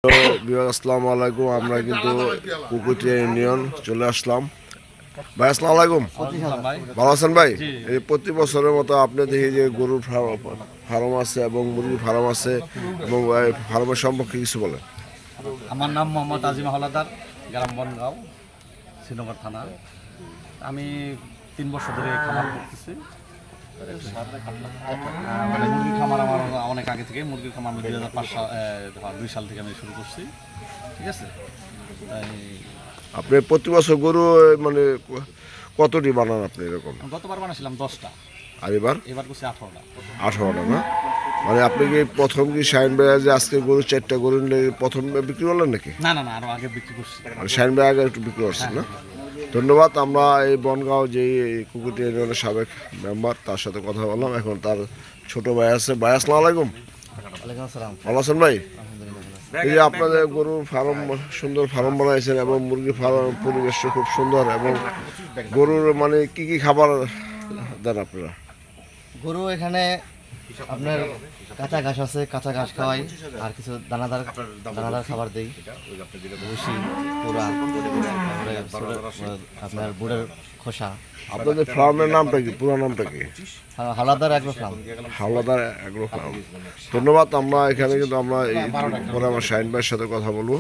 আসসালামু আলাইকুম। আমরা কিন্তু কুকুটিয়া ইউনিয়ন চলে আসলাম। ভাই আসসালামু আলাইকুম, ভালো আছেন ভাই? এই প্রতি বছরের মতো আপনি দেখি যে গরুর ফার্ম আছে এবং মুরগির ফার্ম আছে, এবং ফার্মের সম্পর্কে কিছু বলেন। আমার নাম মোহাম্মদ আজিম হলাদার, গ্রাম বনগাঁও, শ্রীনগর থানা। আমি 3 বছর ধরে খামার করতেছি। মানে মুরগির খামার আমার অনেক আগে থেকে, মুরগির খামার আমি 2002 সাল থেকে আমি শুরু করছি। ঠিক আছে, আপনি প্রতি বছর গরু মানে কতটি বানান আপনি এরকম? গতবার বানাছিলাম 10টা, আর এবার করছি 18টা। 18টা না? মানে আপনি কি প্রথম কি শাহিন ভাই যে আজকে গরু 4টা গরু প্রথম বিক্রি করলেন নাকি? না, আরো আগে বিক্রি করছি। মানে শাহিন ভাই আগে একটু বিক্রি করছেন না? ধন্যবাদ। আমরা এই বনগাঁও যে কুকুরটি ইউনিয়নের সাবেক মেম্বার, তার সাথে কথা বললাম। এখন তার ছোট ভাই আছে। ভাই আসসালামু আলাইকুম। ভালো আছেন ভাই? এই যে আপনাদের গরুর ফার্ম, সুন্দর ফার্ম বানাইছেন এবং মুরগির ফার্ম পরিবেশটা খুব সুন্দর, এবং গরুর মানে কি কি খাবার দেন আপনারা? গরু এখানে আপনার কাঁচা ঘাস আছে, কাঁচা ঘাস খাওয়াই, আর কিছু দানাদার খাবার দেই, ভুসি, পোড়া, আপনার বুড়ের খোসা। আপনাদের ফার্মের নামটা কি, পুরো নামটা কি? Howlader agro farm. Howlader agro farm. ধন্যবাদ। আমরা এখানে কিন্তু আমরা এই পরে আমার শাহিন ভাইয়ের সাথে কথা বলবো।